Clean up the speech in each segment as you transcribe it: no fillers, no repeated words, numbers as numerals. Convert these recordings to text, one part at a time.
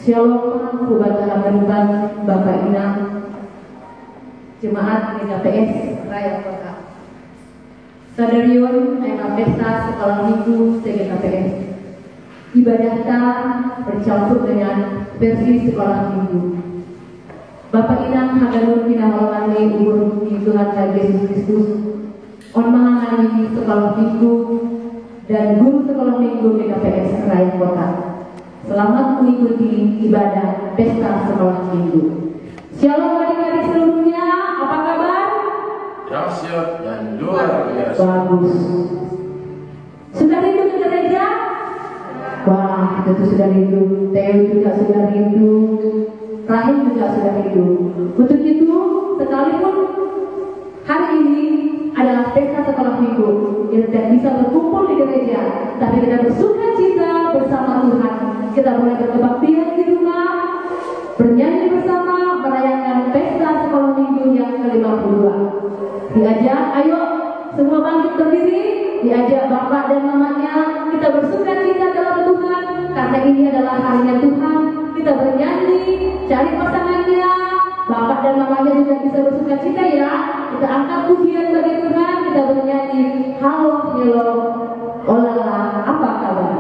Shalom Upacara Berubah Bapak Inang Jemaat GKPS Raya Kota Sadarion Aina Pesta Sekolah Minggu GKPS. Ibadah kita bercampur dengan versi sekolah minggu. Bapak Inang Haganur Pinahawani Umur di Tuhan Yesus Kristus On Mahangani Sekolah Minggu dan Guru Sekolah Minggu GKPS Raya Kota. Selamat mengikuti ibadah pesta sekolah minggu. Shalom adik-adik seluruhnya, apa kabar? Dahsyat dan luar biasa. Bagus. Sudah rindu ke gereja? Wah, itu sudah rindu. Theo juga sudah rindu. Rahim juga sudah rindu. Untuk itu, sekalipun hari ini adalah pesta sekolah minggu, kita tidak bisa berkumpul di gereja, tapi kita bersuka cita bersama Tuhan. Kita mulai berbaktian di rumah, bernyanyi bersama, merayakan pesta sekolah minggu yang ke-52. Diajak, ayo semua bangkit berdiri, diajak bapak dan mamanya, kita bersuka cita dalam Tuhan, karena ini adalah harinya Tuhan. Kita bernyanyi, cari pasangannya, bapak dan mamanya juga bisa bersuka cita ya. Kita angkat pujian bagi Tuhan, kita bernyanyi, halo, hello, olala, apa kabar?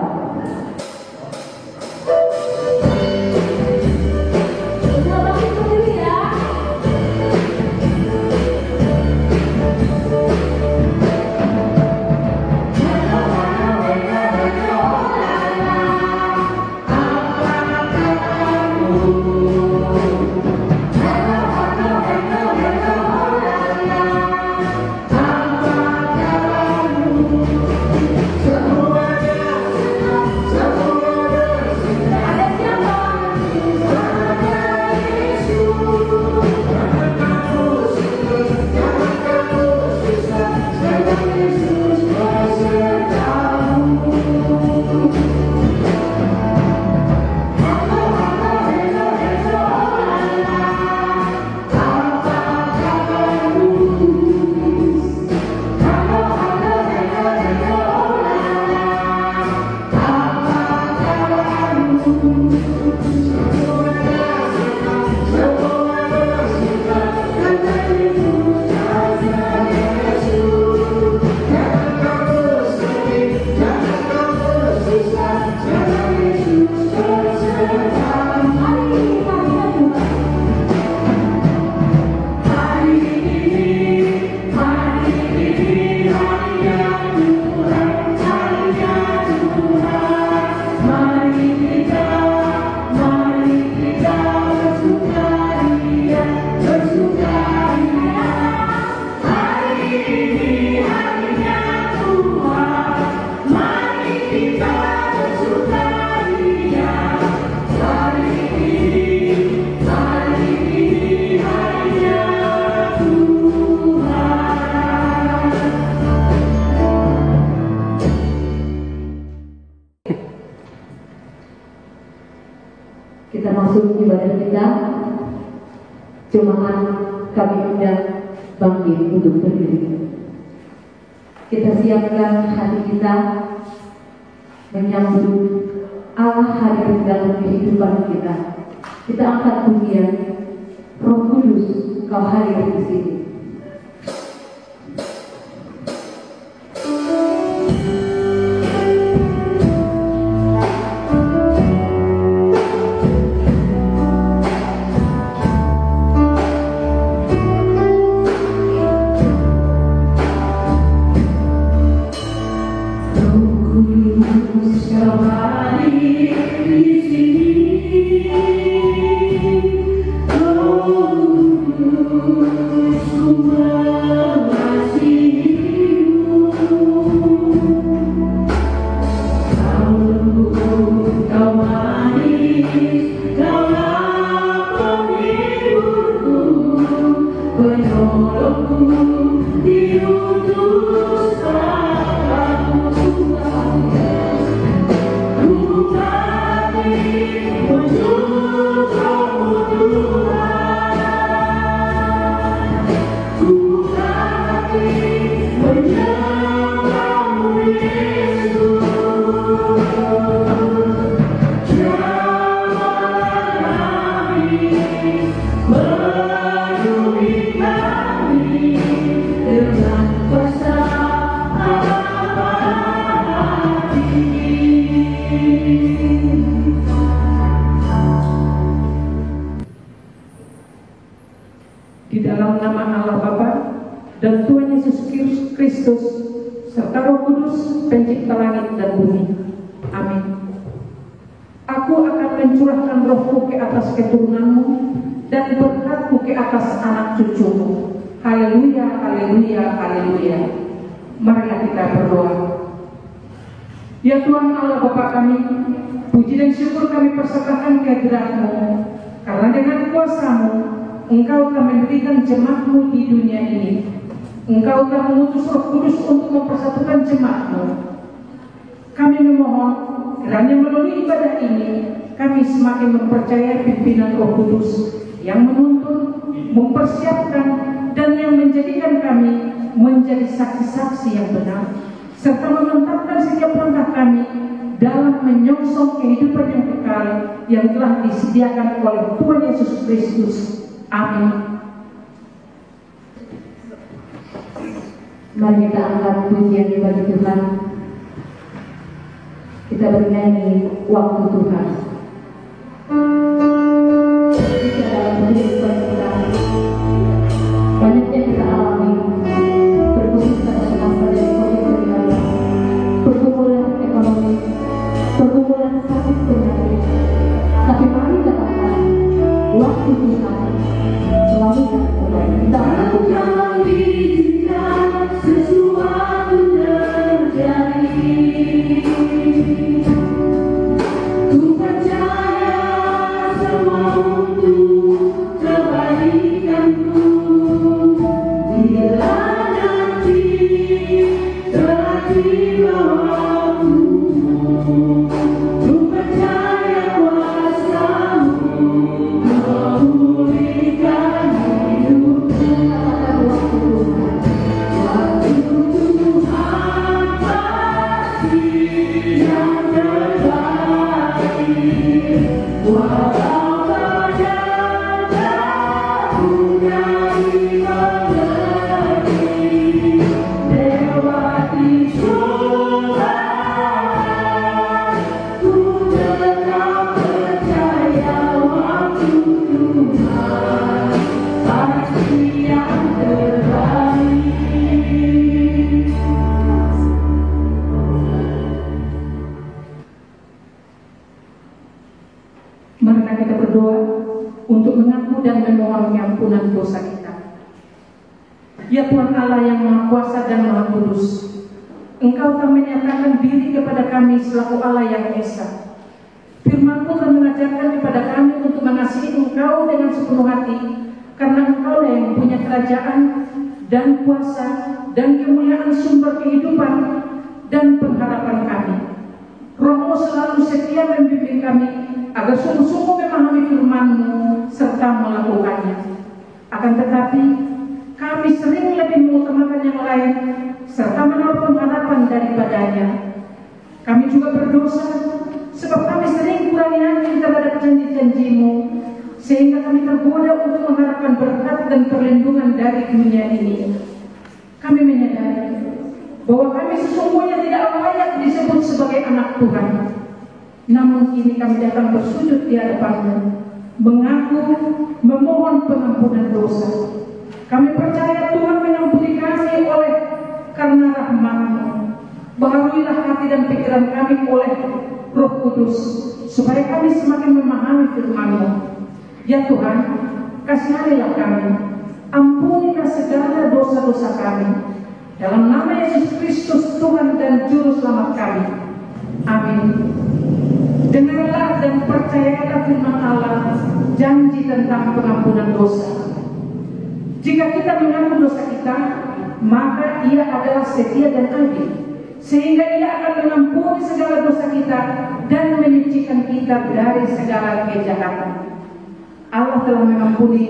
Kita masuk ibadah kita, jemaat kami undang bangkit untuk berdiri. Kita siapkan hati kita menyambut Allah hadir dalam kehidupan kita. Kita angkat pujian, Roh Kudus, Kau hadir di sini. Di dalam nama Allah Bapa dan Tuhan Yesus Kristus serta Roh Kudus, pencipta langit dan bumi. Amin. Aku akan mencurahkan rohku ke atas keturunanmu dan berkatku ke atas anak cucumu. Haleluya, haleluya, haleluya. Marilah kita berdoa. Ya Tuhan Allah Bapa kami, puji dan syukur kami persembahkan kehadirat-Mu, karena dengan kuasa-Mu Engkau telah mendirikan jemaat-Mu di dunia ini. Engkau telah mengutus Roh Kudus untuk mempersatukan jemaat-Mu. Kami memohon kiranya melalui ibadah ini kami semakin mempercayai pimpinan Roh Kudus yang menuntun, mempersiapkan, dan yang menjadikan kami menjadi saksi-saksi yang benar, serta memantapkan setiap langkah kami dalam menyongsong kehidupan yang kekal yang telah disediakan oleh Tuhan Yesus Kristus. Amin. Mari kita angkat pujian bagi Tuhan. Kita bernyanyi waktu Tuhan. Di dalam kehidupan kita banyak yang kita alami, berkesulitan dengan pandemi COVID-19, pergumulan ekonomi, pergumulan sakit penyakit. Tapi mari katakan waktu Tuhan selalu terbaik. Kita sesuatu terjadi. Ku percaya semua untuk kebaikanku. Bila nanti telah tiba waktu, ku percaya kuasa-Mu memulihkan hidupku. Waktu Tuhan pasti yang terbaik. Walau badan jauh dari mengerti, lewati cobaan, ku tetap percaya waktu Tuhan pasti yang terbaik. Marilah kita berdoa untuk mengaku dan memohon ampunan dosa kita. Ya Tuhan Allah yang Maha Kuasa dan Maha Kudus, Engkau telah menyatakan diri kepada kami selaku Allah yang Esa. Firman-Mu telah mengajarkan kepada kami untuk mengasihi Engkau dengan sepenuh hati, karena Engkau yang punya kerajaan dan kuasa dan kemuliaan, sumber kehidupan dan pengharapan kami. Roh-Mu selalu setia membimbing kami agar sungguh-sungguh memahami firman-Mu serta melakukannya. Akan tetapi kami sering lebih mengutamakan yang lain serta menaruh pengharapan daripadanya. Kami juga berdosa sebab kami sering kurangi yakin terhadap janji-janji-Mu, sehingga kami tergoda untuk mengharapkan berkat dan perlindungan dari dunia ini. Kami menyadari bahwa kami sesungguhnya tidak layak disebut sebagai anak Tuhan. Namun kini kami datang bersujud di hadapan-Mu, mengaku, memohon pengampunan dosa. Kami percaya Tuhan mengampuni kami oleh karena rahmat-Mu. Baharuilah hati dan pikiran kami oleh Roh Kudus, supaya kami semakin memahami firman-Mu. Ya Tuhan, kasihanilah kami, ampunilah segala dosa-dosa kami. Dalam nama Yesus Kristus, Tuhan dan Juru Selamat kami. Amin. Dengarlah dan percayalah firman Allah, janji tentang pengampunan dosa. Jika kita mengaku dosa kita, maka Ia adalah setia dan adil, sehingga Ia akan mengampuni segala dosa kita dan menyucikan kita dari segala kejahatan. Allah telah mengampuni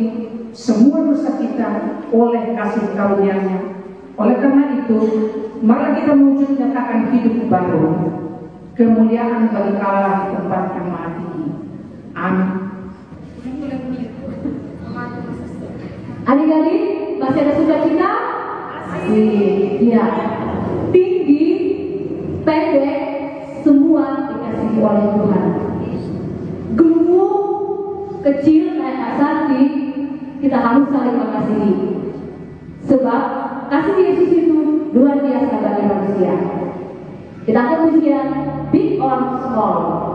semua dosa kita oleh kasih karunia-Nya. Oleh karena itu, mari kita mewujud nyatakan hidup baru. Kemuliaan bagi Allah di tempat yang maha tinggi. Amin. Adik-adik, masih ada sukacita? Masih. Iya. Tinggi, pendek, semua dikasihi oleh Tuhan. Gemuk, kecil kayak Asati, kita harus saling mengasihi. Sebab kasih Yesus itu luar biasa bagi manusia. Kita akan pujian Big or Small.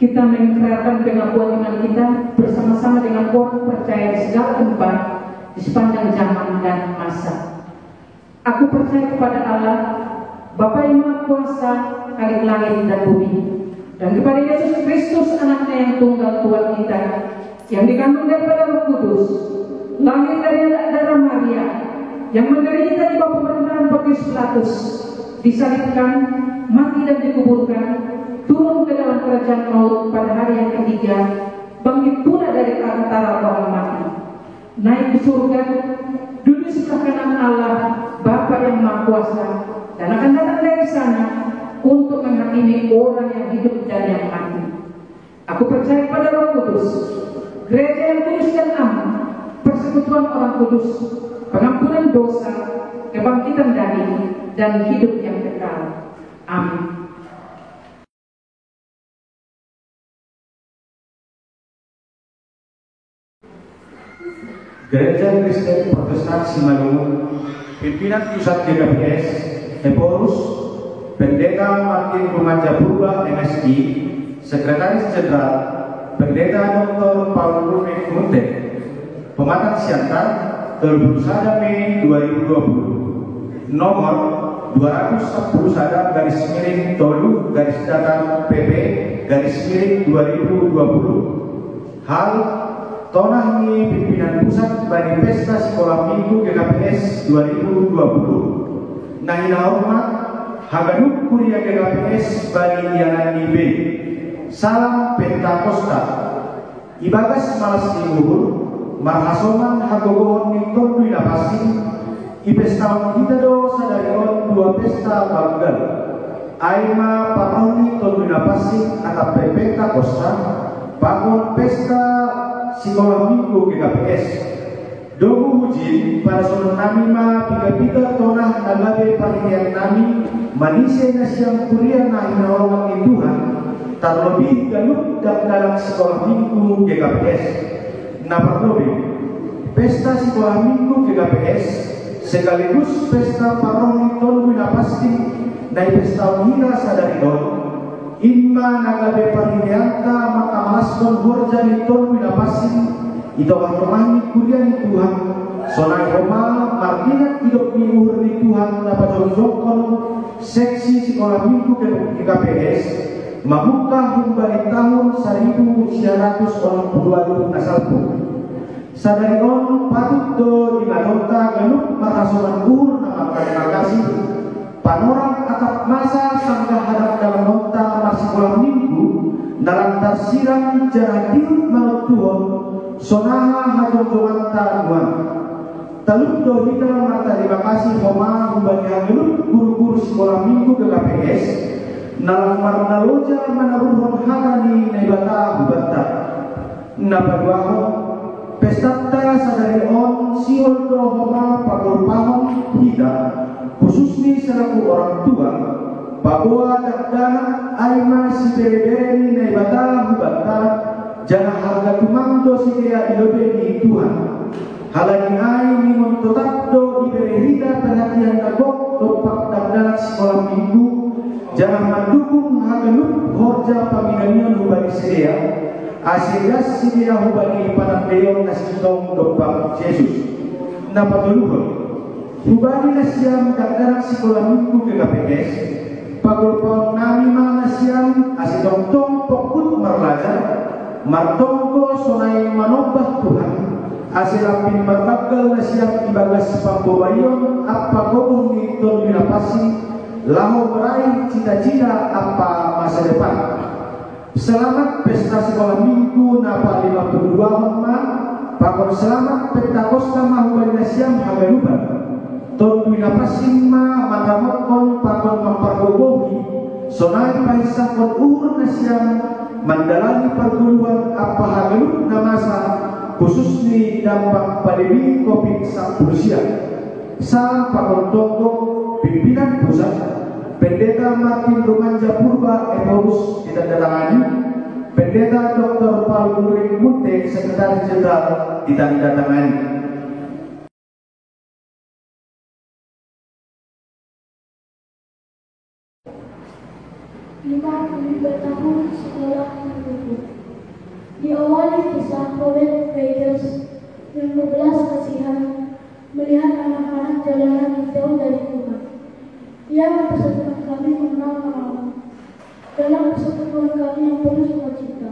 Kita mengikrarkan pengakuan iman kita bersama-sama dengan orang percaya di segala tempat di sepanjang zaman dan masa. Aku percaya kepada Allah, Bapa yang Maha Kuasa, Khalik langit dan bumi, dan kepada Yesus Kristus, Anaknya yang tunggal Tuhan kita, yang dikandung daripada Roh Kudus, lahir dari darah Maria, yang menderita di bawah pemerintahan Pontius Pilatus, disalibkan, mati dan dikuburkan, turun ke dalam kerajaan maut pada hari yang ketiga, bangkit pula dari antara orang mati, naik ke surga, duduk sebelah kanan Allah, Bapa yang Maha Kuasa, dan akan datang dari sana untuk menghakimi orang yang hidup dan yang mati. Aku percaya pada Roh Kudus, gereja yang kudus dan aman, persekutuan orang kudus, pengampunan dosa, kebangkitan daging, dan hidup yang kekal. Amin. Gereja Kristen Protestan Simalungun, pimpinan pusat GKPS, Eporus, Pendeta Martin Rumaja Purba MSI, Sekretaris Jenderal, Pendeta Dr. Paul Rumek Munte, Pematang Siantar, 21 Mei 2020, nomor 210 Tolu PP 2020. Hal Tonahi pimpinan pusat bagi pesta sekolah minggu GKPS 2020. Nahina hormat Haganuk kuliah GKPS bagi Yanani B. Salam Pentakosta. Ibagas malas timuhur marhasoman hagogohon nikton duina pasti. Ipesta kita do sadarion dua pesta bagal. Aima paroni ton duina pasti atap Pentakosta. Bangun pesta sekolah minggu GKPS. Dogu hujin pada sono nami ma pika-pika tonah nagabe panitia nami manise nasyang kuliah na inawawan Tuhan terlebih galup dalam sekolah minggu GKPS. Naparlobih pesta sekolah minggu GKPS sekaligus pesta paroni ton wina pasti na pesta wina sadari don imma nagabe parinianta maka malaskon horjani ton wina pasti ito ang romani kuliah ni Tuhan sonai Roma martinat hidup minggu ni Tuhan dapat jonjokon seksi sekolah minggu GKPS membuka humbari tahun 1982 asalku sadari on patut do dimadota galup marasonan uhur nama terima kasih panorang atap masa sangga hadap dalam nota sekolah minggu dalam tersiram jarah dirut manut Tuhan sonaha hajonjongan taruan taluk dohida mata terima kasih homa humbani hagelut guru-guru sekolah minggu GKPS nalang marnaloja manaruhon hakani naibata hubata napaduaho pestata sadari on siol do homa pagorpahon hida khususnya selaku orang tua Papua dakdana aima si bere-bere na ibata hubata jangan harga tumangdo si dia ilobeni Tuhan. Halagi ai ni tetap do diberi hida perhatian nagok dopak dakdana sekolah minggu jangan mendukung hagenuk horja paminanion hubani sedia asigas si dia hubani panagdeyon na sitong dopak Yesus. Napatuluhon hubani na siyang dakdana sekolah minggu ke KPS pagulpang nami mga siyang asidong pokut marlaja martongko sonay manobah Tuhan asilapin marbagal na siyang ibagas pambubayon at pagobong nitong binapasi laho meraih cita-cita apa masa depan. Selamat pesta sekolah minggu napa 52 ma pakon selamat Pentakosta mahuban na siyang hagaluban ton pinapasing ma mangamot pakon memperbobohi sonai paisang kon na siyang mandalani perguluan apa hagalup na masa khusus ni dampak pandemi COVID-19 sa pakon toko pimpinan pusat Pendeta Martin Rumanja Purba Epaus ditandatangani Pendeta Dr. Paul Ulrich Munte Sekretaris Jenderal ditandatangani. 52 tahun sekolah minggu. Diawali kisah Robert Vegas yang berbelas kasihan melihat anak-anak jalanan yang jauh dari Tuhan. Ia mempersatukan kami mengenal Allah dalam persekutuan kami yang penuh sukacita,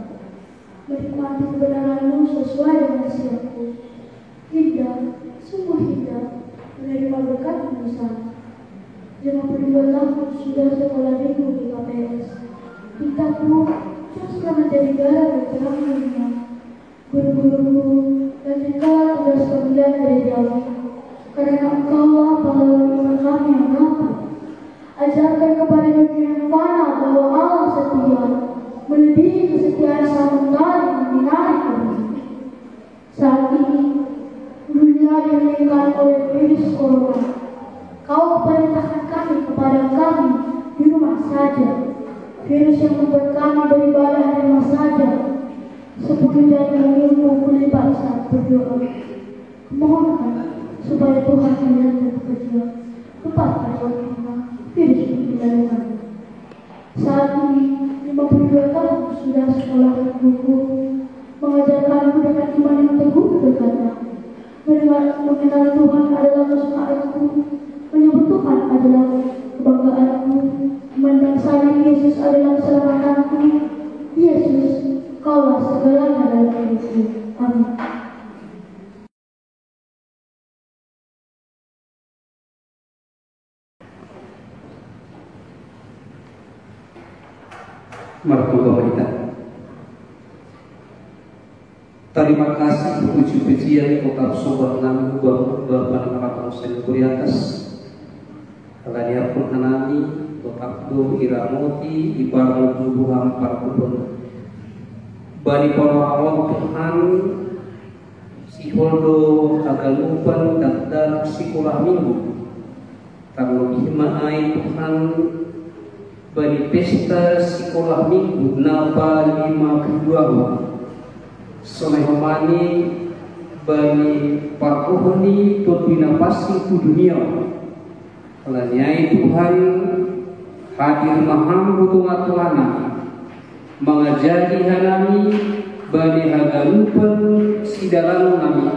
menikmati kebenaran-Mu sesuai dengan siapku. Indah, sungguh indah, menerima berkat besar. 52 tahun sudah sekolah minggu di KPS. Pintaku teruslah menjadi garam dan terang dunia. Guru-guruku dan segala tugas pemilihan dari jauh. Karena Engkaulah pahlawan iman kami yang mampu. Ajarkan kepada dunia yang fana bahwa Allah setia, melebihi kesetiaan sementara meminari kami. Saat ini dunia dimenangkan oleh virus corona. Kau perintahkan kami kepada kami di rumah saja. Virus yang membuat kami beribadah di rumah saja. 10 jari mengilmu boleh bangsa berdoa. Mohonkan supaya Tuhan melihat dan bekerja tepat pada waktunya virus dikendalikan. Saat ini 52 tahun sudah sekolah buku mengajarkanku dengan iman yang teguh berkata, mengenal Tuhan adalah kesukaanku. Menyebut Tuhan adalah kebanggaanku. Memandang salib Yesus adalah keselamatanku. Yesus, Kaulah segalanya dalam hidupku. Amin. Martuga kita. Terima kasih puji-pujian tetap sobat nami Bapak Naraton Sendiri atas kalania pun hanami tetap do iramoti ibarat tubuhan parkubun bani pororawon Tuhan si holdo kagalupan dan sekolah minggu terlebih maai Tuhan bani pesta sekolah minggu napa 52 sonehomani bani parkuhuni turbina pasti ku dunia. Kalanyai Tuhan hadir maham butunga Tuhana mengajari hanami bani hagalupan sidalan nami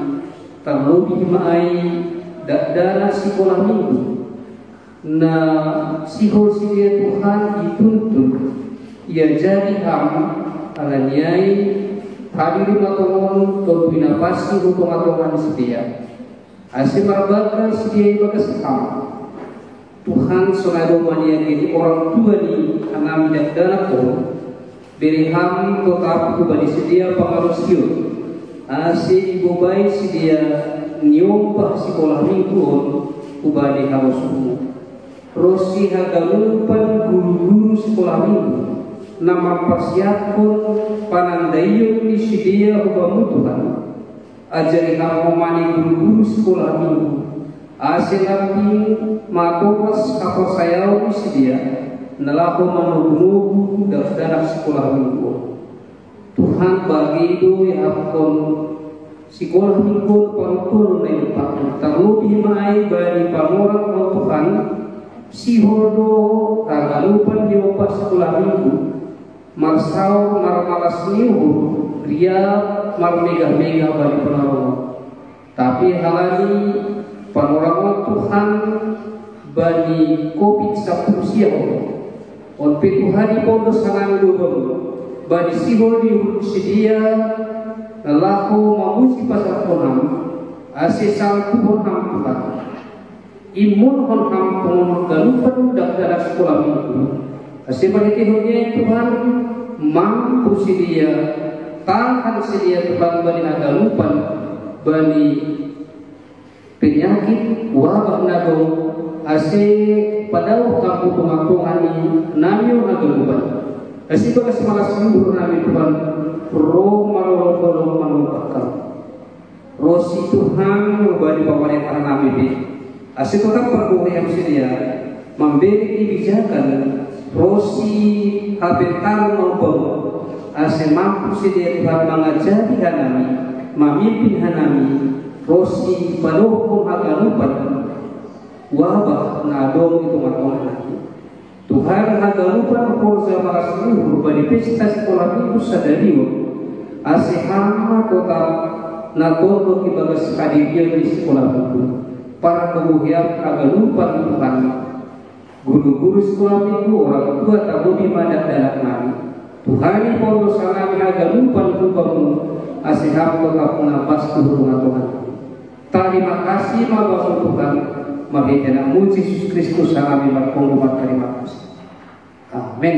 terlebih maai dakdana sekolah minggu na sihol sidia Tuhan dituntun ia jadi ham kalanyai hadir matongon turbina pasti butunga Tuhan sedia asim marbakran sedia bagas ham Tuhan sonado mania jadi orang tua ni anam dan danako beri ham tetap kubani sedia pangarusio asi ibu bayi sedia nyompah sekolah mingguon kubani harusumu rosi hagalupan guru-guru sekolah minggu nama persiapun panandayun di sedia ubamu Tuhan ajari hamomani guru-guru sekolah minggu asilamping matopas kapal sayau sedia nalako manugnu dalam sekolah minggu. Tuhan bagi itu yapkon sekolah minggu pangtul na ipak terlebih mai bari pamorang o Tuhan si hodo tagalupan di opat sekolah minggu marsau marmalas niu ria marmega-mega bari pengaruh tapi halani pamorang Tuhan bani COVID-19 on pitu hari podo sangan lubang bani sihol di sedia laku mamusi pasal konam asesal honam Tuhan imun honam pengalupan dalam sekolah minggu asebalik ihonnya Tuhan mampu sedia tahan sedia Tuhan bani agalupan bani penyakit wabah nago ase padau kampung pengapungan namyo agalupan ase bagas malas mundur nami Tuhan roh malolong manubakal rosi Tuhan bani pemerintah nami di ase tetap perbuah yang sedia memberi kebijakan rosi habitar maupun ase mampu sedia Tuhan mengajari hanami memimpin hanami rosi panuh agalupan wabah nadong itu makongan lagi Tuhan agalupan korza marasluhur bani pesta sekolah minggu sadariwa asihama total nagogo kibagas hadiria di sekolah minggu para kebuhian agalupan Tuhan guru-guru sekolah minggu orang tua tabubi madak dalam nami Tuhan ipondo sanami agalupan kubamu asiham total penampas tuhurungan Tuhan. Terima kasih Bapak Tuhan mari nama Yesus Kristus kami berkorban terima kasih. Amin.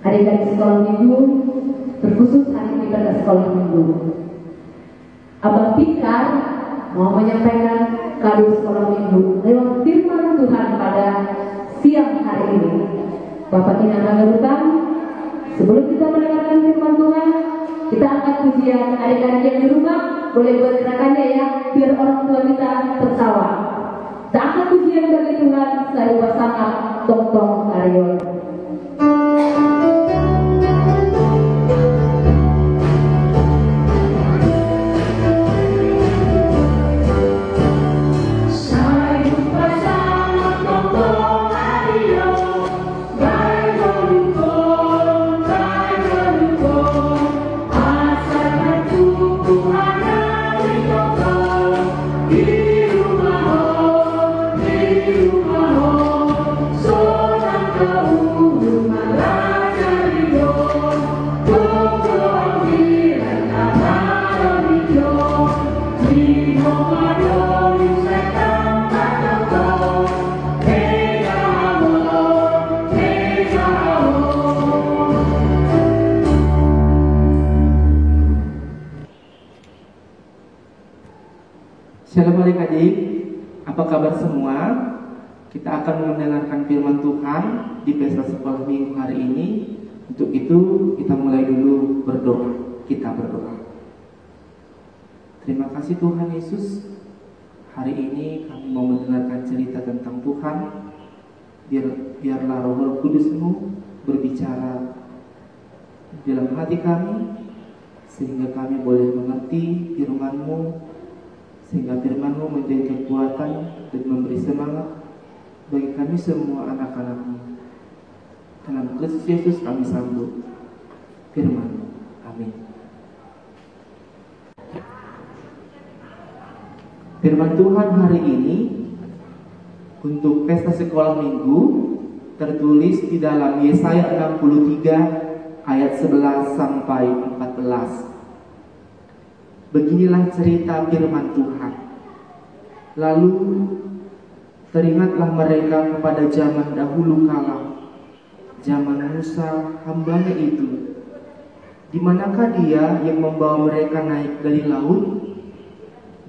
Adik-adik sekolah minggu, terkhusus hari ini pada sekolah minggu. Abang Pikar mau menyampaikan kado sekolah minggu lewat firman Tuhan pada siang hari ini. Bapak Tina Hagalutan, sebelum kita mendengarkan firman Tuhan, kita angkat pujian. Adik-adik yang di rumah boleh buat gerakannya ya, biar orang tua kita tertawa. Kita angkat pujian bagi Tuhan, saya bersama Tong-Tong Aryo. Shalom adik-adik, apa kabar semua? Kita akan mendengarkan firman Tuhan di pesta sekolah minggu hari ini. Untuk itu kita mulai dulu berdoa. Kita berdoa. Terima kasih Tuhan Yesus. Hari ini kami mau mendengarkan cerita tentang Tuhan. Biarlah Roh Kudus-Mu berbicara dalam hati kami, sehingga kami boleh mengerti firman-Mu, sehingga firman-Mu menjadi kekuatan dan memberi semangat bagi kami semua anak-anak-Mu. Dalam Kristus Yesus kami sambut firman-Mu. Amin. Firman Tuhan hari ini untuk pesta sekolah minggu tertulis di dalam Yesaya 63 ayat 11 sampai 14. Beginilah cerita firman Tuhan. Lalu teringatlah mereka kepada zaman dahulu kala, zaman Musa hambanya itu. Di manakah dia yang membawa mereka naik dari laut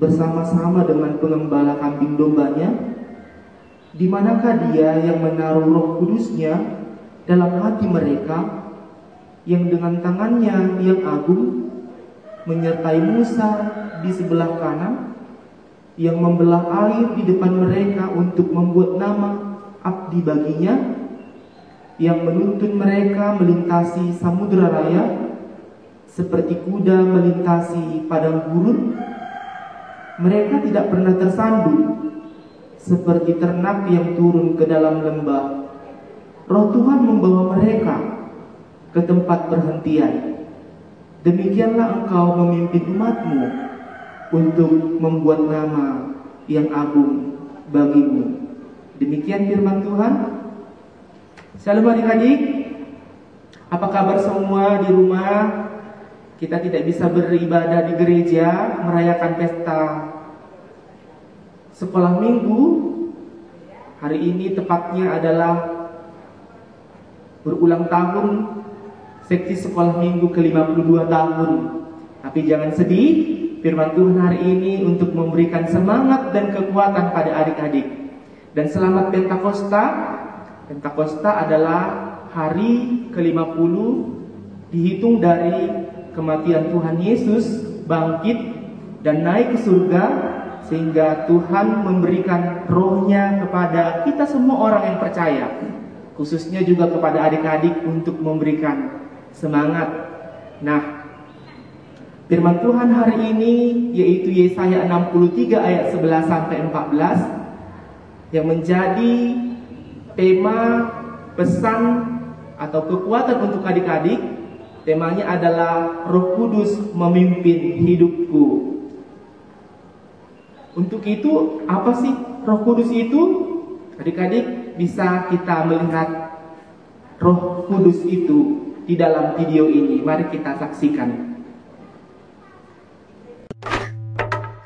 bersama-sama dengan pengembala kambing dombanya? Di manakah dia yang menaruh Roh Kudusnya dalam hati mereka, yang dengan tangannya yang agung menyertai Musa di sebelah kanan? yang membelah air di depan mereka untuk membuat nama abdi baginya, yang menuntun mereka melintasi samudera raya seperti kuda melintasi padang gurun. Mereka tidak pernah tersandung seperti ternak yang turun ke dalam lembah. Roh Tuhan membawa mereka ke tempat perhentian. Demikianlah Engkau memimpin umat-Mu untuk membuat nama yang agung bagimu. Demikian firman Tuhan. Shalom adik-adik. Apa kabar semua di rumah? Kita tidak bisa beribadah di gereja, merayakan pesta sekolah minggu. Hari ini tepatnya adalah berulang tahun seksi sekolah minggu ke-52 tahun. Tapi jangan sedih, firman Tuhan hari ini untuk memberikan semangat dan kekuatan pada adik-adik. Dan selamat Pentakosta. Pentakosta adalah hari ke-50 dihitung dari kematian Tuhan Yesus, bangkit dan naik ke surga, sehingga Tuhan memberikan rohnya kepada kita semua orang yang percaya, khususnya juga kepada adik-adik untuk memberikan semangat. Nah, firman Tuhan hari ini yaitu Yesaya 63 ayat 11 sampai 14 yang menjadi tema pesan atau kekuatan untuk adik-adik. Temanya adalah Roh Kudus memimpin hidupku. Untuk itu, apa sih Roh Kudus itu? Adik-adik, bisa kita melihat Roh Kudus itu di dalam video ini. Mari kita saksikan.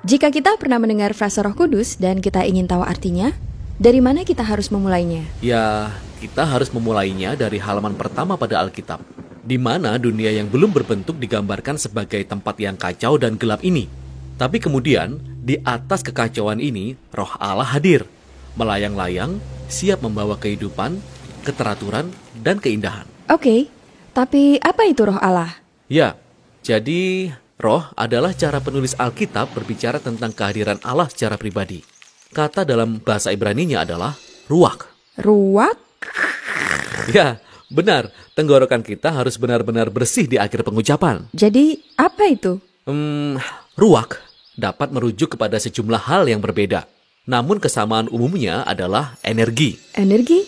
Jika kita pernah mendengar frase Roh Kudus dan kita ingin tahu artinya, dari mana kita harus memulainya? Ya, kita harus memulainya dari halaman pertama pada Alkitab, di mana dunia yang belum berbentuk digambarkan sebagai tempat yang kacau dan gelap ini. Tapi kemudian, di atas kekacauan ini, Roh Allah hadir, melayang-layang, siap membawa kehidupan, keteraturan, dan keindahan. Oke, tapi apa itu Roh Allah? Ya, jadi Roh adalah cara penulis Alkitab berbicara tentang kehadiran Allah secara pribadi. Kata dalam bahasa Ibraninya adalah ruach. Ruach? Ya, benar. Tenggorokan kita harus benar-benar bersih di akhir pengucapan. Jadi, apa itu? Ruach dapat merujuk kepada sejumlah hal yang berbeda. Namun kesamaan umumnya adalah energi. Energi?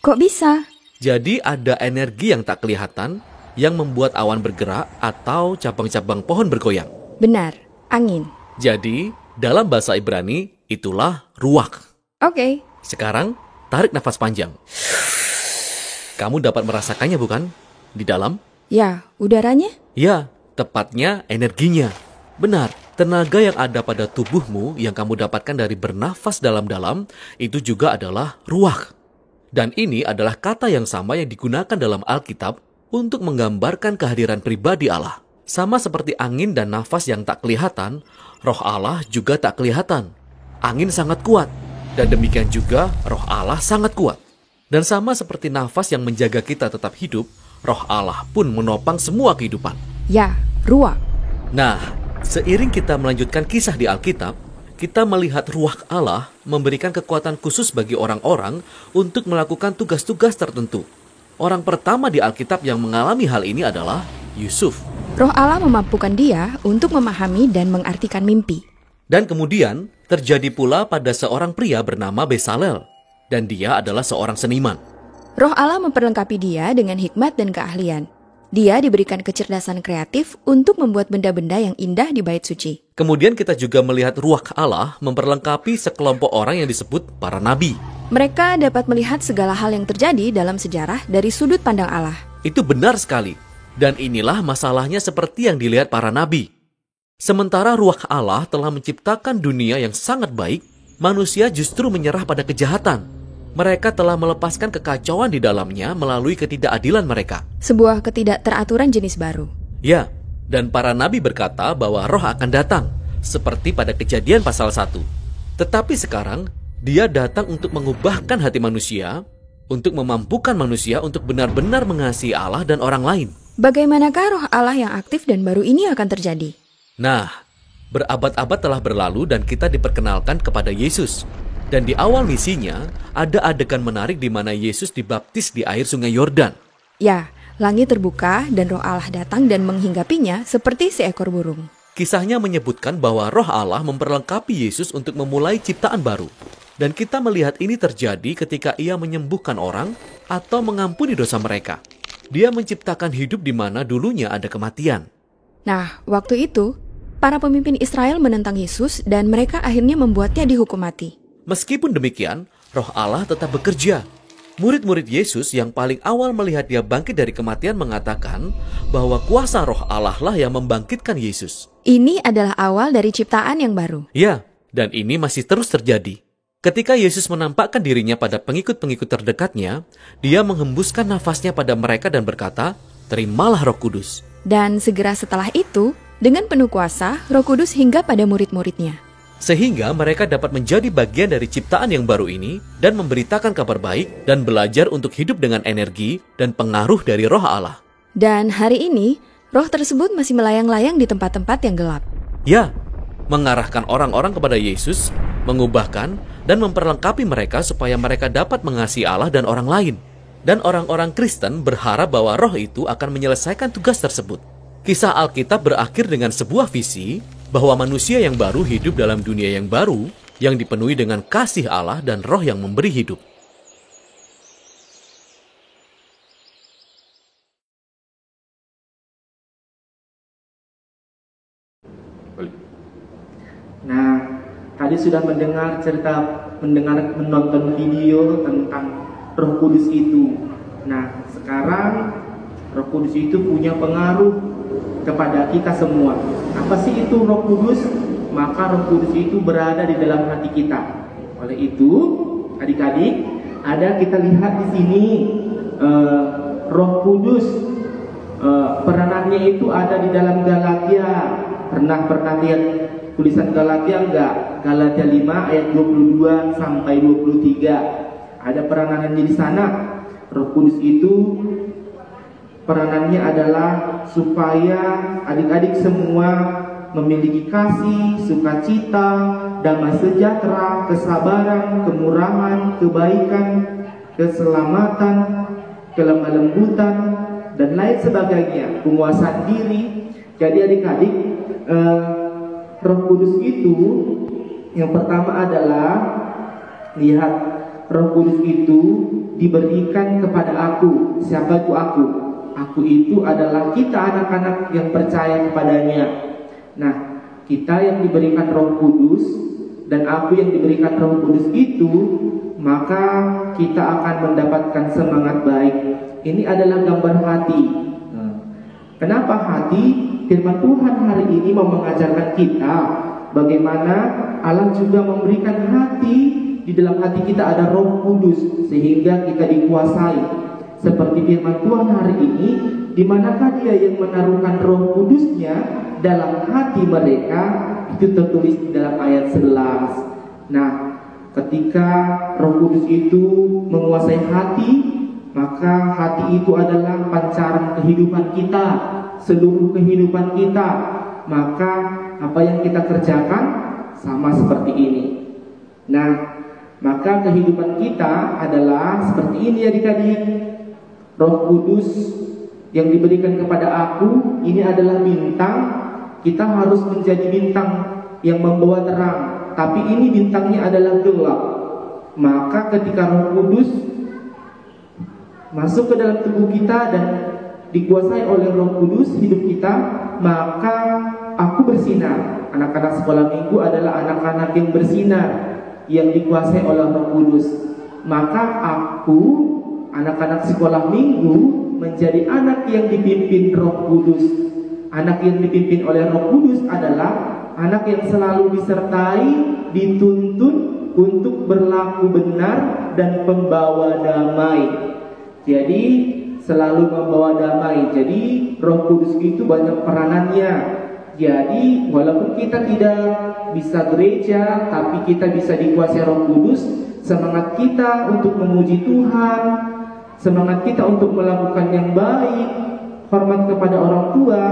Kok bisa? Jadi ada energi yang tak kelihatan, yang membuat awan bergerak atau cabang-cabang pohon bergoyang. Benar, angin. Jadi, dalam bahasa Ibrani, itulah ruach. Oke. Sekarang, tarik nafas panjang. Kamu dapat merasakannya bukan? Di dalam? Ya, udaranya? Ya, tepatnya energinya. Benar, tenaga yang ada pada tubuhmu yang kamu dapatkan dari bernafas dalam-dalam, itu juga adalah ruach. Dan ini adalah kata yang sama yang digunakan dalam Alkitab untuk menggambarkan kehadiran pribadi Allah. Sama seperti angin dan nafas yang tak kelihatan, Roh Allah juga tak kelihatan. Angin sangat kuat, dan demikian juga Roh Allah sangat kuat. Dan sama seperti nafas yang menjaga kita tetap hidup, Roh Allah pun menopang semua kehidupan. Ya, ruach. Nah, seiring kita melanjutkan kisah di Alkitab, kita melihat ruach Allah memberikan kekuatan khusus bagi orang-orang untuk melakukan tugas-tugas tertentu. Orang pertama di Alkitab yang mengalami hal ini adalah Yusuf. Roh Allah memampukan dia untuk memahami dan mengartikan mimpi. Dan kemudian terjadi pula pada seorang pria bernama Besalel, dan dia adalah seorang seniman. Roh Allah memperlengkapi dia dengan hikmat dan keahlian. Dia diberikan kecerdasan kreatif untuk membuat benda-benda yang indah di bait suci. Kemudian kita juga melihat ruach Allah memperlengkapi sekelompok orang yang disebut para nabi. Mereka dapat melihat segala hal yang terjadi dalam sejarah dari sudut pandang Allah. Itu benar sekali. Dan inilah masalahnya seperti yang dilihat para nabi. Sementara ruach Allah telah menciptakan dunia yang sangat baik, manusia justru menyerah pada kejahatan. Mereka telah melepaskan kekacauan di dalamnya melalui ketidakadilan mereka. Sebuah ketidakteraturan jenis baru. Ya, dan para nabi berkata bahwa roh akan datang, seperti pada Kejadian pasal 1. Tetapi sekarang, dia datang untuk mengubahkan hati manusia, untuk memampukan manusia untuk benar-benar mengasihi Allah dan orang lain. Bagaimanakah roh Allah yang aktif dan baru ini akan terjadi? Nah, Berabad-abad telah berlalu dan kita diperkenalkan kepada Yesus. Dan di awal misinya, ada adegan menarik di mana Yesus dibaptis di air sungai Yordan. Ya, langit terbuka dan Roh Allah datang dan menghinggapinya seperti seekor burung. Kisahnya menyebutkan bahwa Roh Allah memperlengkapi Yesus untuk memulai ciptaan baru. Dan kita melihat ini terjadi ketika Ia menyembuhkan orang atau mengampuni dosa mereka. Dia menciptakan hidup di mana dulunya ada kematian. Nah, waktu itu, para pemimpin Israel menentang Yesus dan mereka akhirnya membuatnya dihukum mati. Meskipun demikian, Roh Allah tetap bekerja. Murid-murid Yesus yang paling awal melihat Dia bangkit dari kematian mengatakan bahwa kuasa Roh Allah lah yang membangkitkan Yesus. Ini adalah awal dari ciptaan yang baru. Ya, dan ini masih terus terjadi. Ketika Yesus menampakkan dirinya pada pengikut-pengikut terdekatnya, Dia menghembuskan nafasnya pada mereka dan berkata, "Terimalah Roh Kudus." Dan segera setelah itu, dengan penuh kuasa, Roh Kudus hingga pada murid-muridnya. Sehingga mereka dapat menjadi bagian dari ciptaan yang baru ini dan memberitakan kabar baik dan belajar untuk hidup dengan energi dan pengaruh dari Roh Allah. Dan hari ini, roh tersebut masih melayang-layang di tempat-tempat yang gelap. Ya, mengarahkan orang-orang kepada Yesus, mengubahkan dan memperlengkapi mereka supaya mereka dapat mengasihi Allah dan orang lain. Dan orang-orang Kristen berharap bahwa roh itu akan menyelesaikan tugas tersebut. Kisah Alkitab berakhir dengan sebuah visi bahwa manusia yang baru hidup dalam dunia yang baru yang dipenuhi dengan kasih Allah dan roh yang memberi hidup. Nah, tadi sudah menonton video tentang Roh Kudus itu. Nah, sekarang Roh Kudus itu punya pengaruh kepada kita semua. Apa sih itu Roh Kudus? Maka Roh Kudus itu berada di dalam hati kita. Oleh itu, adik-adik, ada kita lihat di sini Roh Kudus peranannya itu ada di dalam Galatia. Pernah lihat tulisan Galatia enggak? Galatia 5 ayat 22 sampai 23. Ada peranannya di sana. Roh Kudus itu peranannya adalah supaya adik-adik semua memiliki kasih, sukacita, damai sejahtera, kesabaran, kemurahan, kebaikan, keselamatan, kelemah lembutan, dan lain sebagainya, penguasaan diri. Jadi adik-adik, Roh Kudus itu yang pertama adalah lihat, Roh Kudus itu diberikan kepada aku. Siapa itu aku? Aku itu adalah kita anak-anak yang percaya kepadanya. Nah, kita yang diberikan Roh Kudus dan aku yang diberikan Roh Kudus itu, maka kita akan mendapatkan semangat baik. Ini adalah gambar hati. Kenapa hati? Firman Tuhan hari ini mau mengajarkan kita bagaimana Allah juga memberikan hati. Di dalam hati kita ada Roh Kudus sehingga kita dikuasai. Seperti firman Tuhan hari ini, di manakah Dia yang menaruhkan Roh Kudusnya dalam hati mereka, itu tertulis di dalam ayat 11. Nah, ketika Roh Kudus itu menguasai hati, maka hati itu adalah pancaran kehidupan kita, seluruh kehidupan kita. Maka apa yang kita kerjakan sama seperti ini. Nah, maka kehidupan kita adalah seperti ini adik-adik. Roh Kudus yang diberikan kepada aku, ini adalah bintang. Kita harus menjadi bintang yang membawa terang. Tapi ini bintangnya adalah gelap. Maka ketika Roh Kudus masuk ke dalam tubuh kita dan dikuasai oleh Roh Kudus hidup kita, maka aku bersinar. Anak-anak sekolah minggu adalah anak-anak yang bersinar, yang dikuasai oleh Roh Kudus. Maka aku, anak-anak sekolah minggu, menjadi anak yang dipimpin Roh Kudus. Anak yang dipimpin oleh Roh Kudus adalah anak yang selalu disertai, dituntun untuk berlaku benar dan membawa damai. Jadi selalu membawa damai. Jadi Roh Kudus itu banyak peranannya. Jadi walaupun kita tidak bisa gereja, tapi kita bisa dikuasai Roh Kudus. Semangat kita untuk memuji Tuhan, semangat kita untuk melakukan yang baik, hormat kepada orang tua,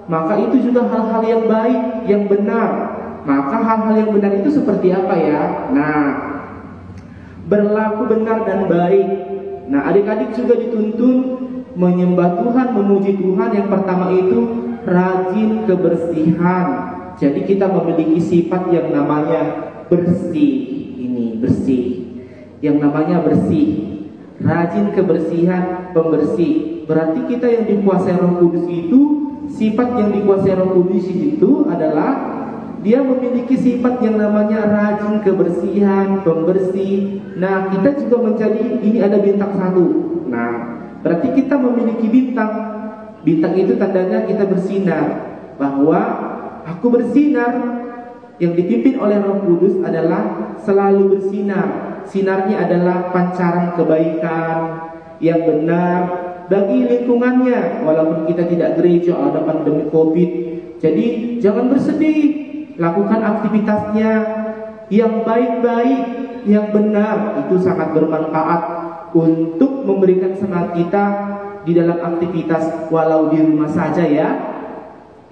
maka itu juga hal-hal yang baik, yang benar. Maka hal-hal yang benar itu seperti apa ya? Nah, berlaku benar dan baik. Nah, adik-adik juga dituntun menyembah Tuhan, memuji Tuhan. Yang pertama itu rajin kebersihan. Jadi kita memiliki sifat yang namanya bersih. Ini bersih. Yang namanya bersih. Rajin kebersihan, pembersih. Berarti kita yang dikuasai Roh Kudus itu, sifat yang dikuasai Roh Kudus itu adalah dia memiliki sifat yang namanya rajin kebersihan, pembersih. Nah, kita juga menjadi, ini ada bintang 1. Nah, berarti kita memiliki bintang. Bintang itu tandanya kita bersinar. Bahwa aku bersinar. Yang dipimpin oleh Roh Kudus adalah selalu bersinar. Sinarnya adalah pancaran kebaikan yang benar bagi lingkungannya. Walaupun kita tidak gereja, ada pandemi COVID. Jadi jangan bersedih. Lakukan aktivitasnya yang baik-baik, yang benar. Itu sangat bermanfaat untuk memberikan semangat kita di dalam aktivitas walau di rumah saja ya.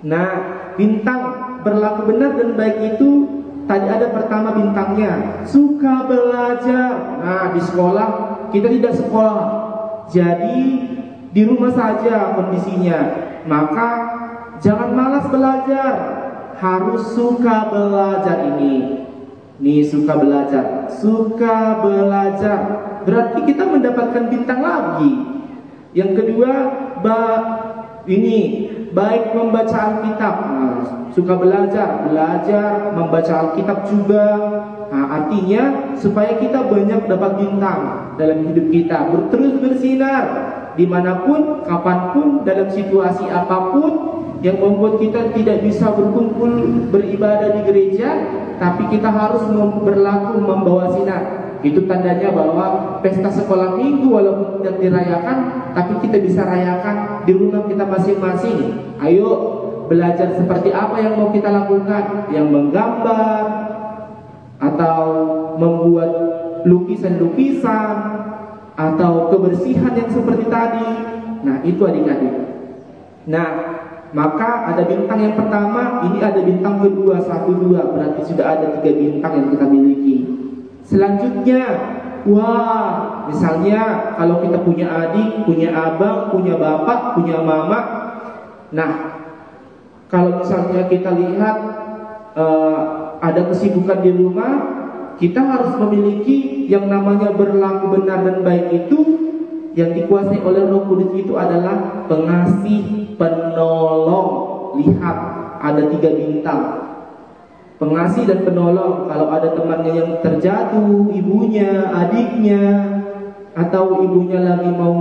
Nah, bintang berlaku benar dan baik itu tadi ada pertama bintangnya, suka belajar. Nah, di sekolah kita tidak sekolah, jadi di rumah saja kondisinya. Maka jangan malas belajar, harus suka belajar ini. Nih, suka belajar, suka belajar. Berarti kita mendapatkan bintang lagi. Yang kedua, baik membaca Alkitab. Nah, suka belajar, membaca Alkitab juga. Nah, artinya supaya kita banyak dapat bintang dalam hidup kita, terus bersinar dimanapun, kapanpun, dalam situasi apapun yang membuat kita tidak bisa berkumpul beribadah di gereja, tapi kita harus berlaku membawa sinar. Itu tandanya bahwa pesta sekolah minggu walaupun tidak dirayakan, tapi kita bisa rayakan di rumah kita masing-masing. Ayo belajar seperti apa yang mau kita lakukan, yang menggambar atau membuat lukisan-lukisan atau kebersihan yang seperti tadi. Nah, itu adik-adik. Nah, maka ada bintang yang pertama, ini ada bintang kedua, 1, 2. Berarti sudah ada 3 bintang yang kita miliki. Selanjutnya, wah, misalnya kalau kita punya adik, punya abang, punya bapak, punya mama. Nah, kalau misalnya kita lihat ada kesibukan di rumah, kita harus memiliki yang namanya berlaku benar dan baik itu. Yang dikuasai oleh Roh Kudus itu adalah pengasih, penolong. Lihat, ada 3 bintang. Pengasih dan penolong. Kalau ada temannya yang terjatuh, ibunya, adiknya, atau ibunya lagi mau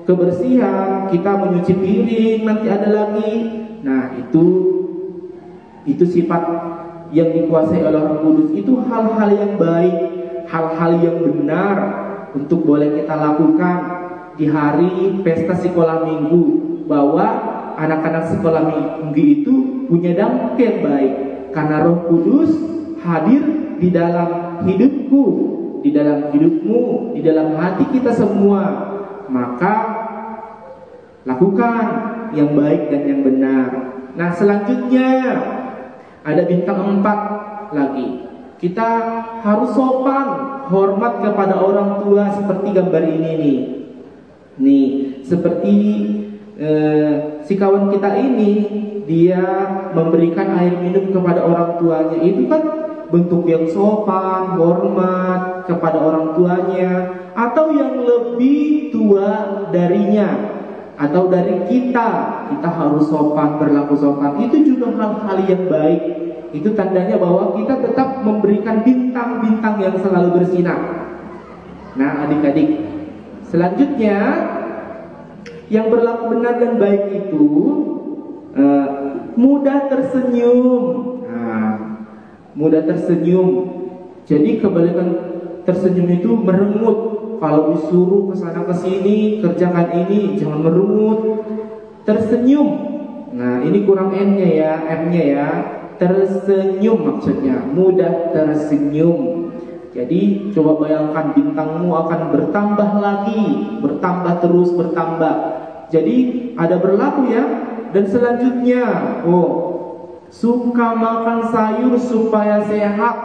kebersihan, kita menyuci piring, nanti ada lagi. Nah, itu sifat yang dikuasai oleh Roh Kudus. Itu hal-hal yang baik, hal-hal yang benar untuk boleh kita lakukan di hari pesta sekolah minggu. Bahwa anak-anak sekolah minggu itu punya dampak yang baik. Karena Roh Kudus hadir di dalam hidupku, di dalam hidupmu, di dalam hati kita semua. Maka lakukan yang baik dan yang benar. Nah, selanjutnya ada bintang 4 lagi. Kita harus sopan, hormat kepada orang tua seperti gambar ini nih. Nih, seperti si kawan kita ini, dia memberikan air minum kepada orang tuanya. Itu kan bentuk yang sopan, hormat kepada orang tuanya, atau yang lebih tua darinya, atau dari kita harus sopan, berlaku sopan. Itu juga hal-hal yang baik. Itu tandanya bahwa kita tetap memberikan bintang-bintang yang selalu bersinar. Nah, adik-adik, selanjutnya yang berlaku benar dan baik itu mudah tersenyum. Nah, mudah tersenyum. Jadi kebalikan tersenyum itu merengut. Kalau disuruh ke sana ke sini, kerjakan ini, jangan merengut. Tersenyum. Nah, ini kurang N-nya ya, M-nya ya. Tersenyum maksudnya, mudah tersenyum. Jadi coba bayangkan bintangmu akan bertambah lagi, bertambah terus bertambah. Jadi ada berlaku ya Dan selanjutnya, suka makan sayur supaya sehat.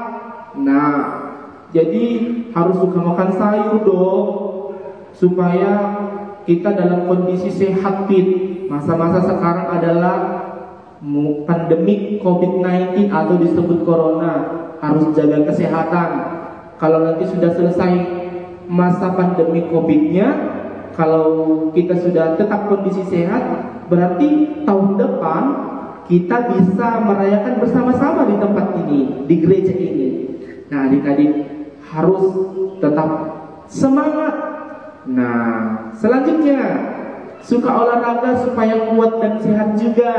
Nah, jadi harus suka makan sayur dong, supaya kita dalam kondisi sehat fit. Masa-masa sekarang adalah pandemi COVID-19 atau disebut corona. Harus jaga kesehatan. Kalau nanti sudah selesai masa pandemi COVID-nya, kalau kita sudah tetap kondisi sehat, berarti tahun depan kita bisa merayakan bersama-sama di tempat ini, di gereja ini. Nah, adik-adik harus tetap semangat. Nah, selanjutnya suka olahraga supaya kuat dan sehat juga.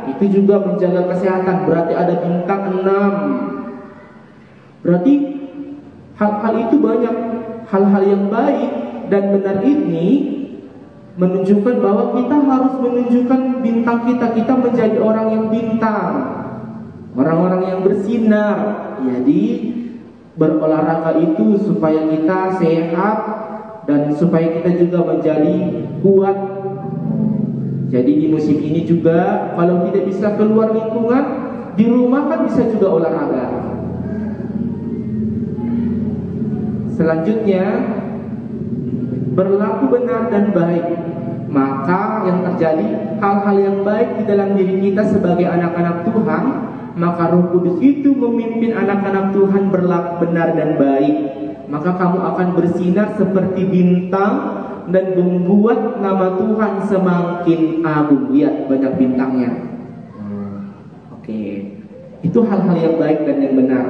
Itu juga menjaga kesehatan. Berarti ada bintang 6. Berarti hal-hal itu banyak, hal-hal yang baik dan benar ini menunjukkan bahwa kita harus menunjukkan bintang kita menjadi orang yang bintang, orang-orang yang bersinar. Jadi berolahraga itu supaya kita sehat dan supaya kita juga menjadi kuat. Jadi di musim ini juga kalau tidak bisa keluar lingkungan, di rumah kan bisa juga olahraga. Selanjutnya, berlaku benar dan baik. Maka yang terjadi hal-hal yang baik di dalam diri kita sebagai anak-anak Tuhan, maka Roh Kudus itu memimpin anak-anak Tuhan berlaku benar dan baik. Maka kamu akan bersinar seperti bintang dan membuat nama Tuhan semakin agung. Lihat banyak bintangnya. Oke. Itu hal-hal yang baik dan yang benar.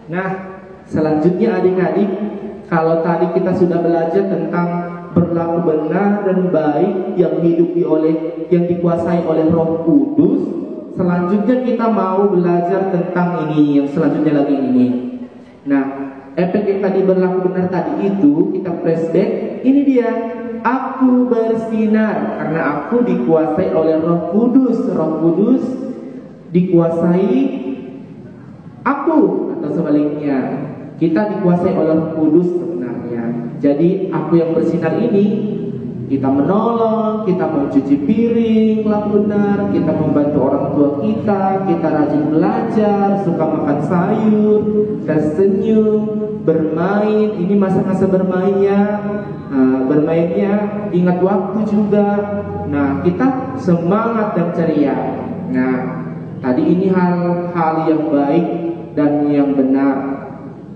Nah, selanjutnya adik-adik, kalau tadi kita sudah belajar tentang berlaku benar dan baik yang dikuasai oleh Roh Kudus, selanjutnya kita mau belajar tentang ini, yang selanjutnya lagi ini. Nah, efek yang tadi berlaku benar tadi itu kita flashback. Ini dia, aku bersinar karena aku dikuasai oleh Roh Kudus. Roh Kudus dikuasai aku, atau sebaliknya kita dikuasai oleh Roh Kudus sebenarnya. Jadi aku yang bersinar ini, kita menolong, kita mencuci piring, laku benar, kita membantu orang tua kita rajin belajar, suka makan sayur, tersenyum, bermain. Ini masa-masa bermainnya, bermainnya ingat waktu juga. Nah, kita semangat dan ceria. Nah, tadi ini hal-hal yang baik dan yang benar.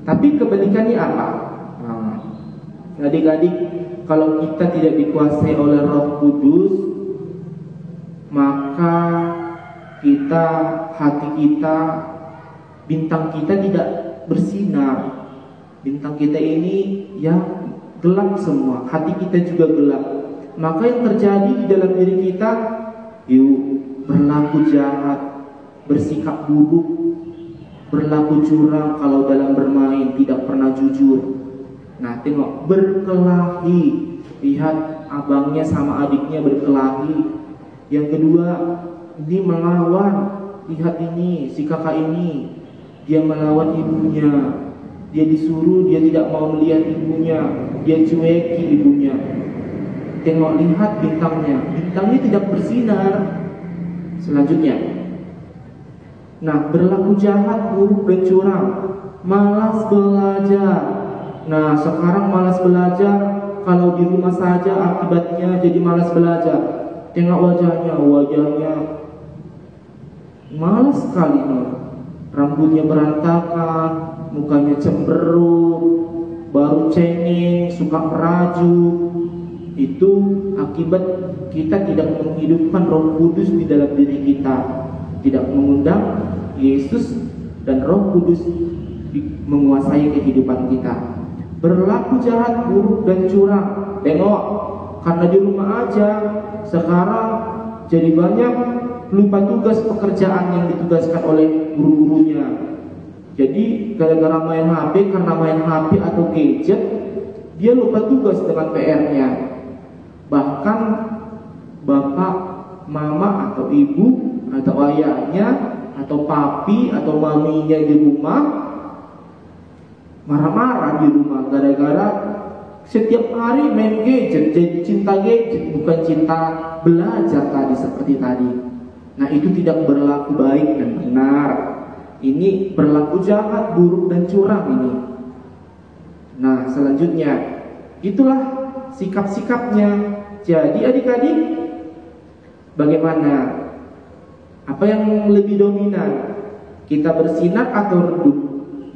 Tapi kebalikannya apa? Adik-adik, kalau kita tidak dikuasai oleh Roh Kudus, maka hati kita, bintang kita tidak bersinar. Bintang kita ini ya gelap semua, hati kita juga gelap. Maka yang terjadi di dalam diri kita, berlaku jahat, bersikap buruk, berlaku curang kalau dalam bermain, tidak pernah jujur. Nah, tengok, berkelahi. Lihat abangnya sama adiknya berkelahi. Yang kedua, ini melawan. Lihat ini, si kakak ini, dia melawan ibunya. Dia disuruh, dia tidak mau melihat ibunya, dia cueki ibunya. Tengok, lihat bintangnya. Bintangnya tidak bersinar. Selanjutnya, nah, berlaku jahat, buruk dan curang, malas belajar. Nah, sekarang malas belajar, kalau di rumah saja akibatnya jadi malas belajar. Tengok wajahnya malas sekali. Rambutnya berantakan, mukanya cemberut, baru cengeng, suka merajuk. Itu akibat kita tidak menghidupkan Roh Kudus di dalam diri kita, tidak mengundang Yesus dan Roh Kudus menguasai kehidupan kita. Berlaku jahat, buruk dan curang. Tengok, karena di rumah aja sekarang jadi banyak lupa tugas pekerjaan yang ditugaskan oleh guru-gurunya. Jadi gara-gara main HP, karena main HP atau gadget, dia lupa tugas dengan PR-nya. Bahkan bapak, mama atau ibu atau ayahnya atau papi atau maminya di rumah marah-marah di rumah gara-gara setiap hari main gadget, jadi cinta gadget, bukan cinta belajar tadi seperti tadi. Nah, itu tidak berlaku baik dan benar. Ini berlaku jahat, buruk dan curang ini. Nah, selanjutnya itulah sikap-sikapnya. Jadi adik-adik, bagaimana? Apa yang lebih dominan? Kita bersinar atau redup?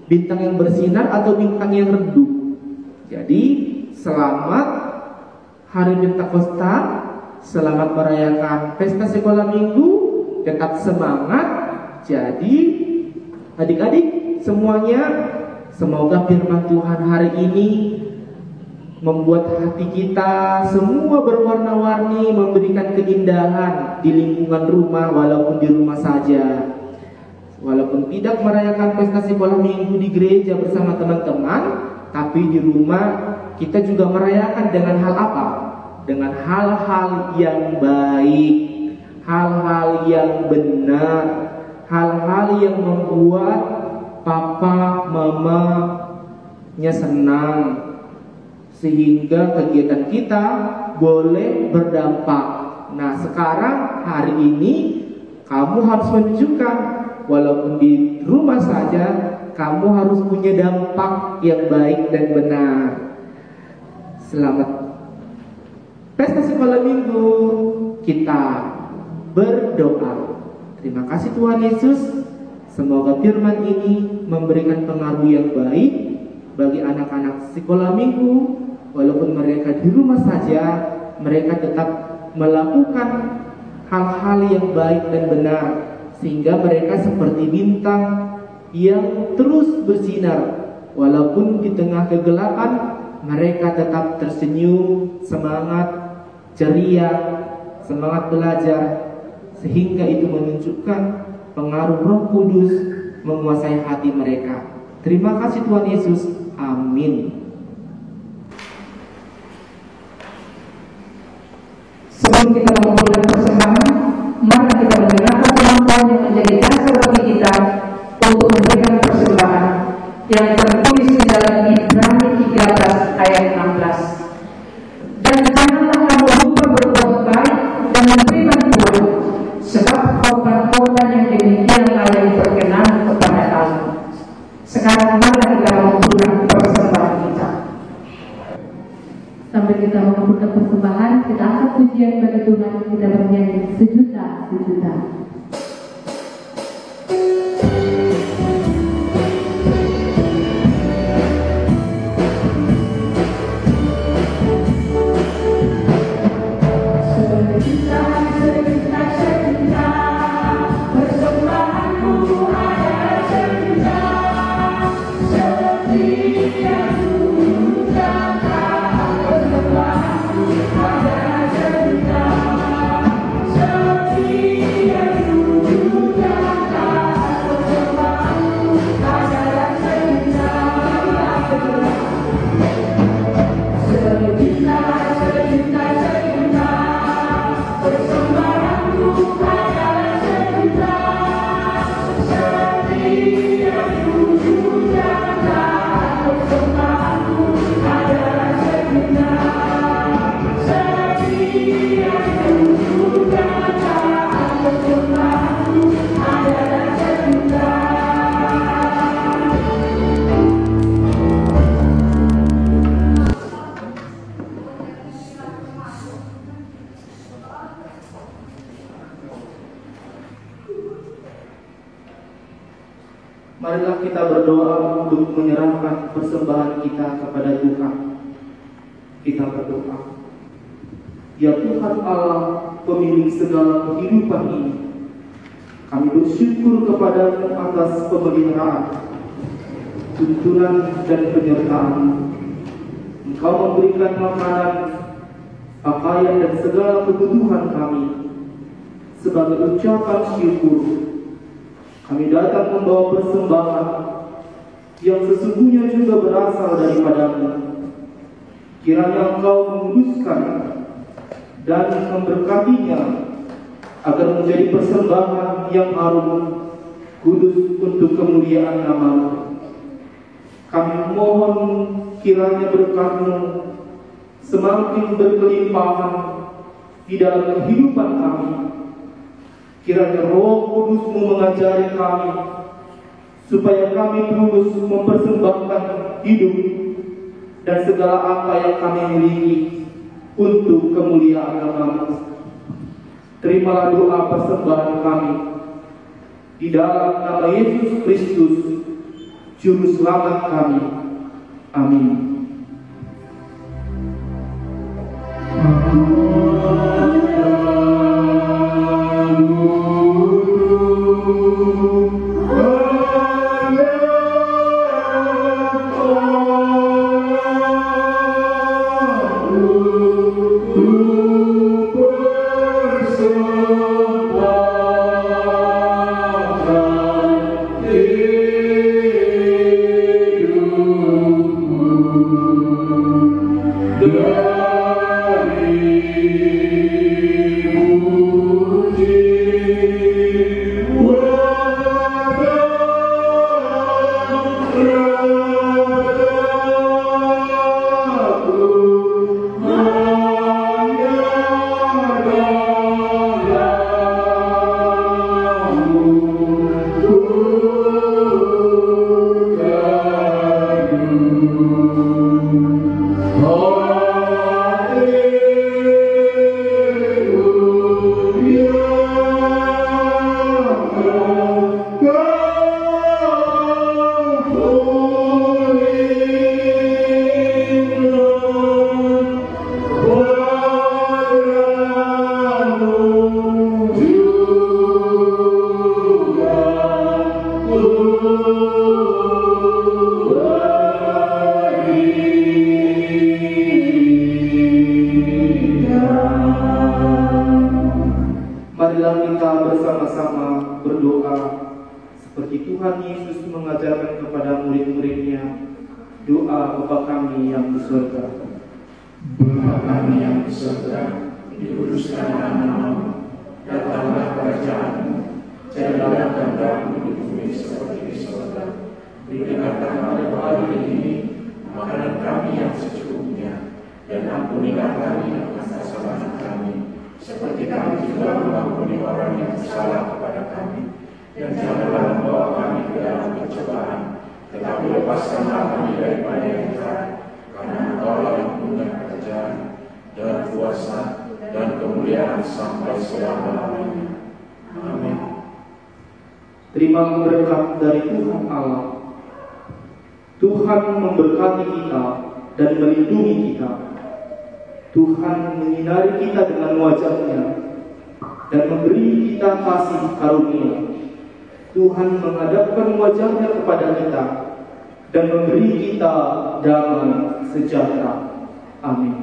Bintang yang bersinar atau bintang yang redup? Jadi, selamat Hari Pentakosta, selamat merayakan Pesta Sekolah Minggu, tetap semangat. Jadi, adik-adik semuanya, semoga firman Tuhan hari ini membuat hati kita semua berwarna-warni, memberikan keindahan di lingkungan rumah, walaupun di rumah saja. Walaupun tidak merayakan Pesta Sekolah Minggu di gereja bersama teman-teman, tapi di rumah kita juga merayakan dengan hal apa? Dengan hal-hal yang baik, hal-hal yang benar, hal-hal yang membuat papa, mamanya senang, sehingga kegiatan kita boleh berdampak. Nah, sekarang hari ini kamu harus menunjukkan, walaupun di rumah saja, kamu harus punya dampak yang baik dan benar. Selamat Pesta Sekolah Minggu. Kita berdoa. Terima kasih Tuhan Yesus. Semoga firman ini memberikan pengaruh yang baik bagi anak-anak sekolah minggu. Walaupun mereka di rumah saja, mereka tetap melakukan hal-hal yang baik dan benar, sehingga mereka seperti bintang yang terus bersinar. Walaupun di tengah kegelapan, mereka tetap tersenyum, semangat, ceria, semangat belajar, sehingga itu menunjukkan pengaruh Roh Kudus menguasai hati mereka. Terima kasih Tuhan Yesus. Amin. Sebelum kita mengumpulkan persembahan, mari kita mendengarkan firman yang menjadi dasar bagi kita untuk memberikan persembahan yang tertulis di dalam Ibrani 13 ayat 16. Dan janganlah kamu lupa berbuat baik dan memberi bantuan, sebab korban-korban yang demikianlah yang berkenan kepada Allah. Sekarang mari kita mengumpulkan persembahan kita. Sampai kita mengumpulkan persembahan, kita angkat pujian bagi Tuhan, kita bernyanyi sejuta, sejuta. Marilah kita berdoa untuk menyerahkan persembahan kita kepada Tuhan. Kita berdoa. Ya Tuhan Allah, pemilik segala kehidupan ini, kami bersyukur kepada-Mu atas pemeliharaan, tuntunan dan penyertaan. Engkau memberikan makanan, pakaian dan segala kebutuhan kami. Sebagai ucapan syukur, kami datang membawa persembahan yang sesungguhnya juga berasal daripada-Mu. Kiranya Engkau menguduskan dan memberkatinya agar menjadi persembahan yang harum, kudus untuk kemuliaan nama-Mu. Kami mohon kiranya berkat-Mu semakin berkelimpahan di dalam kehidupan kami. Kiranya Roh Kudus-Mu mengajari kami supaya kami terus mempersembahkan hidup dan segala apa yang kami miliki untuk kemuliaan nama-Mu. Terimalah doa persembahan kami di dalam nama Yesus Kristus, Juru Selamat kami. Amin. Marilah kita bersama-sama berdoa seperti Tuhan Yesus mengajarkan kepada murid-muridnya. Doa Bapa kami yang di surga. Bapa kami yang di surga, dikuduskan nama-Mu, datanglah kerajaan-Mu, jadilah kehendak-Mu di bumi seperti di surga. Berikanlah kami hari ini makanan kami yang secukupnya, dan ampunilah kami atas kesalahan kami, seperti kami juga mengampuni orang yang bersalah kepada kami. Dan janganlah membawa kami ke dalam pencobaan, tetapi lepaskanlah kami daripada yang jahat, karena Engkau yang punya kerajaan dan kuasa dan kemuliaan sampai selama-lamanya. Amin. Terima berkat dari Tuhan Allah. Tuhan memberkati kita dan melindungi kita. Tuhan menyinari kita dengan wajah-Nya dan memberi kita kasih karunia. Tuhan menghadapkan wajah-Nya kepada kita dan memberi kita damai sejahtera. Amin.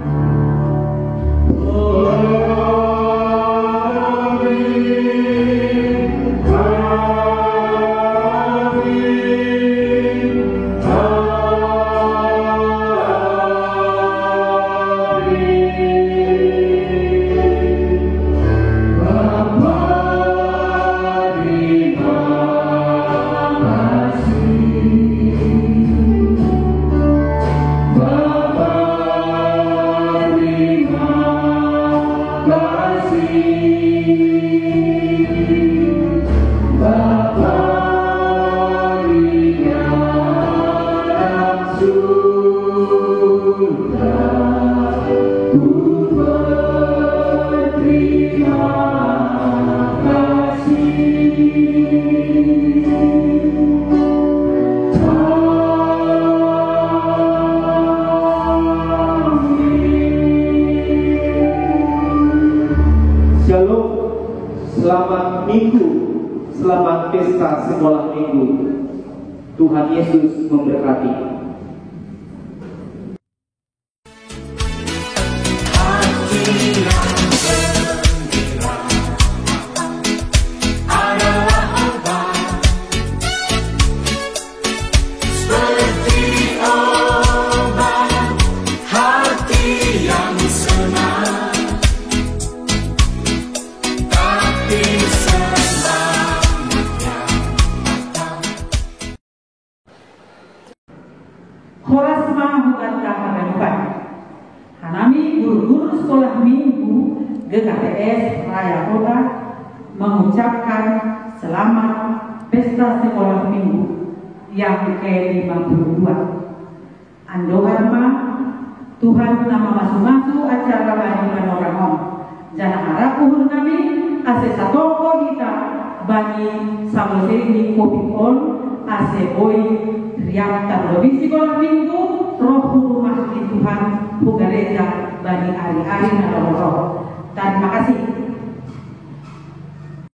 Selamat Minggu, selamat pesta sekolah Minggu. Tuhan Yesus memberkati. guru-guru sekolah minggu GKPS Raya Kota mengucapkan selamat pesta sekolah minggu yang ke-52. Ando harma Tuhan nama masuk-masuk acara bani panoramon. Jangan harap uhur kami ase satoko kita bani samoseni kopikon ase boy riak terlebih sekolah minggu roh rumah di Tuhan bugareja bani hari-hari nalawan